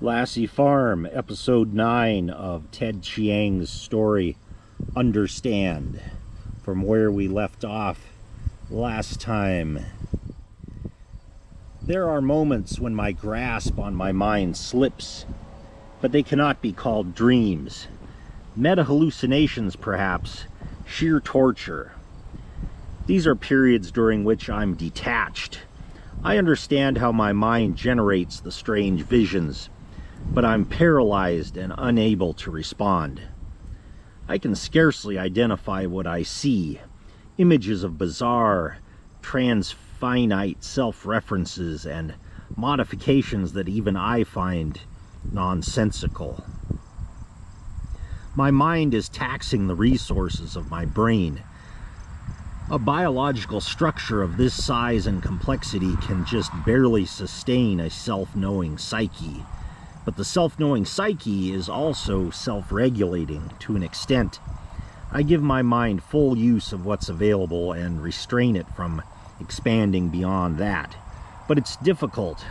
Lassie Farm, Episode 9 of Ted Chiang's story, Understand, from where we left off last time. There are moments when my grasp on my mind slips, but they cannot be called dreams. Meta-hallucinations, perhaps, sheer torture. These are periods during which I'm detached. I understand how my mind generates the strange visions, but I'm paralyzed and unable to respond. I can scarcely identify what I see. Images of bizarre, transfinite self-references and modifications that even I find nonsensical. My mind is taxing the resources of my brain. A biological structure of this size and complexity can just barely sustain a self-knowing psyche. But the self-knowing psyche is also self-regulating to an extent. I give my mind full use of what's available and restrain it from expanding beyond that. But it's difficult.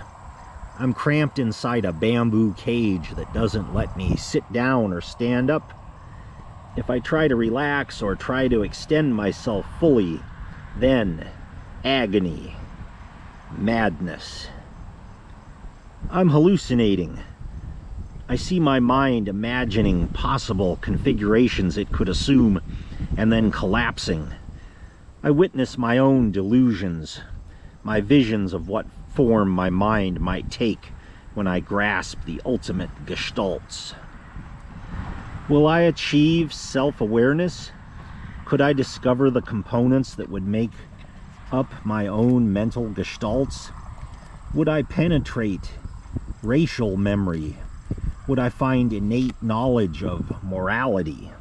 I'm cramped inside a bamboo cage that doesn't let me sit down or stand up. If I try to relax or try to extend myself fully, then agony, madness. I'm hallucinating. I see my mind imagining possible configurations it could assume and then collapsing. I witness my own delusions, my visions of what form my mind might take when I grasp the ultimate gestalts. Will I achieve self-awareness? Could I discover the components that would make up my own mental gestalts? Would I penetrate racial memory? Would I find innate knowledge of morality?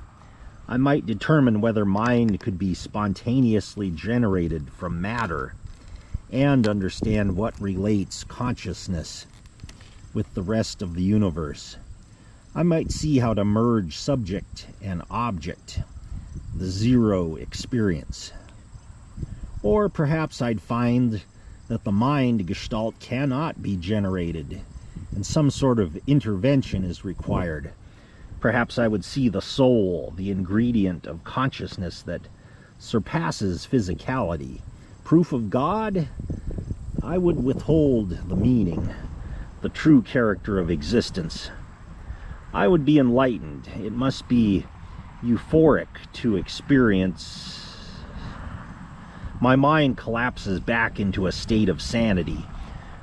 I might determine whether mind could be spontaneously generated from matter and understand what relates consciousness with the rest of the universe. I might see how to merge subject and object, the zero experience. Or perhaps I'd find that the mind gestalt cannot be generated and some sort of intervention is required. Perhaps I would see the soul, the ingredient of consciousness that surpasses physicality. Proof of God? I would withhold the meaning, the true character of existence. I would be enlightened. It must be euphoric to experience. My mind collapses back into a state of sanity.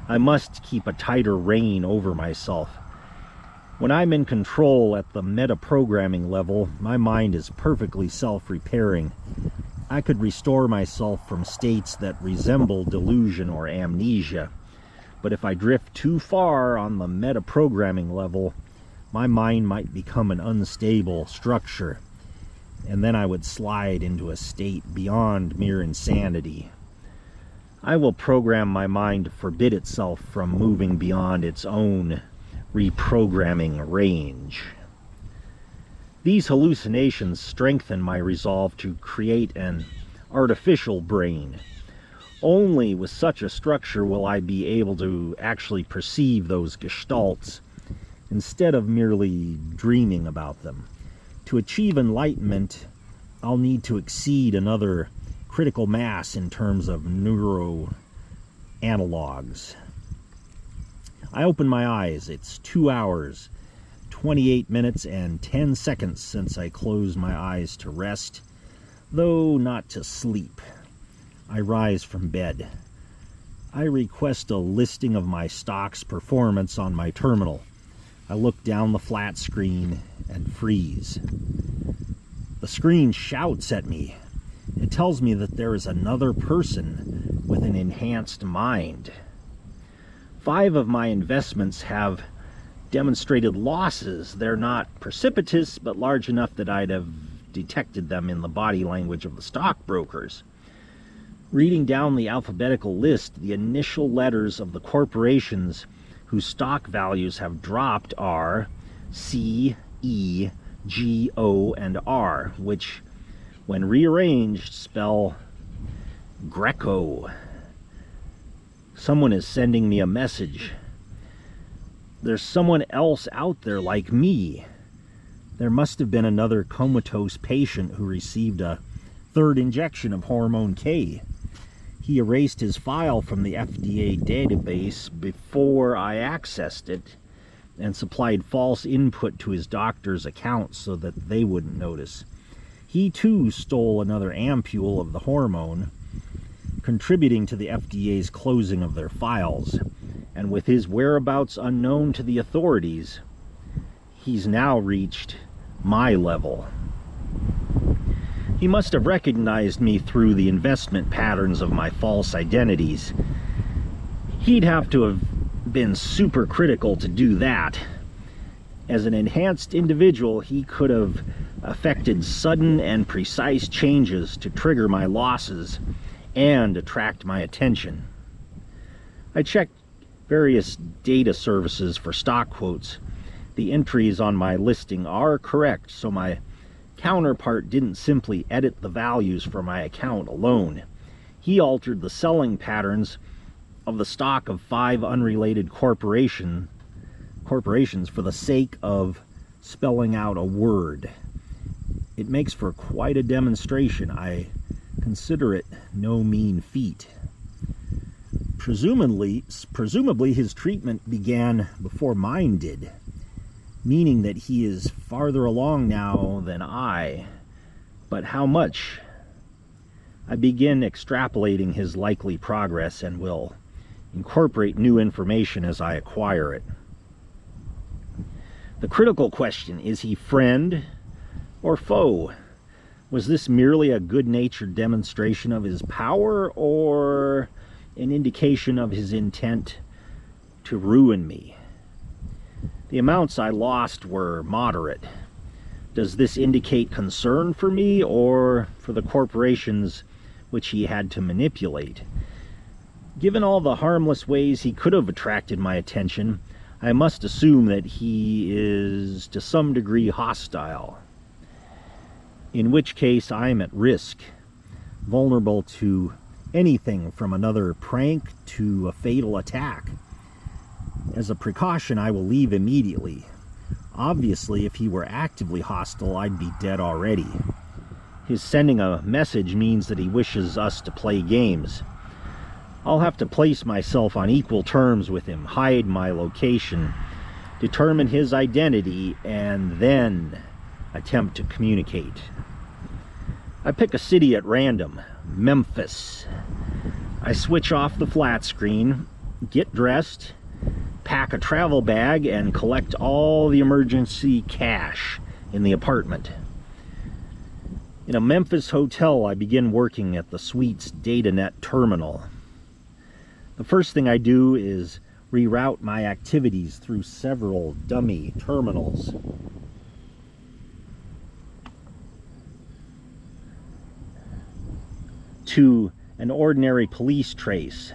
I must keep a tighter rein over myself. When I'm in control at the meta-programming level, my mind is perfectly self-repairing. I could restore myself from states that resemble delusion or amnesia. But if I drift too far on the meta-programming level, my mind might become an unstable structure, and then I would slide into a state beyond mere insanity. I will program my mind to forbid itself from moving beyond its own reprogramming range. These hallucinations strengthen my resolve to create an artificial brain. Only with such a structure will I be able to actually perceive those gestalts, instead of merely dreaming about them. To achieve enlightenment, I'll need to exceed another critical mass in terms of neuro analogs. I open my eyes. It's 2 hours, 28 minutes, and 10 seconds since I closed my eyes to rest, though not to sleep. I rise from bed. I request a listing of my stock's performance on my terminal. I look down the flat screen and freeze. The screen shouts at me. It tells me that there is another person with an enhanced mind. 5 of my investments have demonstrated losses. They're not precipitous, but large enough that I'd have detected them in the body language of the stockbrokers. Reading down the alphabetical list, the initial letters of the corporations whose stock values have dropped are C, E, G, O, and R, which, when rearranged, spell Greco. Someone is sending me a message. there's someone else out there like me. There must have been another comatose patient who received a third injection of hormone K. He erased his file from the FDA database before I accessed it and supplied false input to his doctor's account so that they wouldn't notice. He too stole another ampule of the hormone, contributing to the FDA's closing of their files. And with his whereabouts unknown to the authorities, he's now reached my level. He must have recognized me through the investment patterns of my false identities. He'd have to have been super critical to do that. As an enhanced individual, he could have affected sudden and precise changes to trigger my losses and attract my attention. I checked various data services for stock quotes. The entries on my listing are correct, so my counterpart didn't simply edit the values for my account alone. He altered the selling patterns of the stock of 5 unrelated corporations for the sake of spelling out a word. It makes for quite a demonstration. I consider it no mean feat. Presumably his treatment began before mine did, meaning that he is farther along now than I. But how much? I begin extrapolating his likely progress and will incorporate new information as I acquire it. The critical question, is he friend or foe? Was this merely a good-natured demonstration of his power or an indication of his intent to ruin me? The amounts I lost were moderate. Does this indicate concern for me or for the corporations which he had to manipulate? Given all the harmless ways he could have attracted my attention, I must assume that he is to some degree hostile. In which case I am at risk, vulnerable to anything from another prank to a fatal attack. As a precaution, I will leave immediately. Obviously, if he were actively hostile, I'd be dead already. His sending a message means that he wishes us to play games. I'll have to place myself on equal terms with him, hide my location, determine his identity, and then attempt to communicate. I pick a city at random, Memphis. I switch off the flat screen, get dressed, pack a travel bag, and collect all the emergency cash in the apartment. In a Memphis hotel, I begin working at the suite's DataNet terminal. The first thing I do is reroute my activities through several dummy terminals. To an ordinary police trace.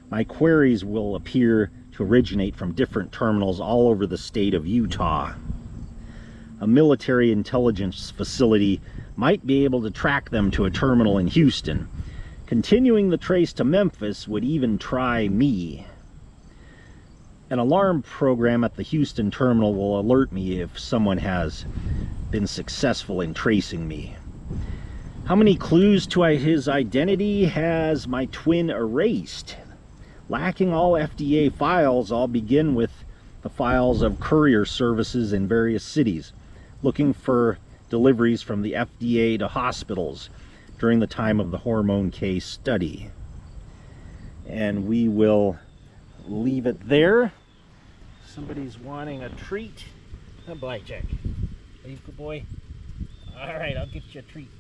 My queries will appear to originate from different terminals all over the state of Utah. A military intelligence facility might be able to track them to a terminal in Houston. Continuing the trace to Memphis would even try me. An alarm program at the Houston terminal will alert me if someone has been successful in tracing me. How many clues to his identity has my twin erased? Lacking all FDA files, I'll begin with the files of courier services in various cities, looking for deliveries from the FDA to hospitals during the time of the hormone K study. And we will leave it there. Somebody's wanting a treat. Oh, Blackjack. Are you a good boy? All right, I'll get you a treat.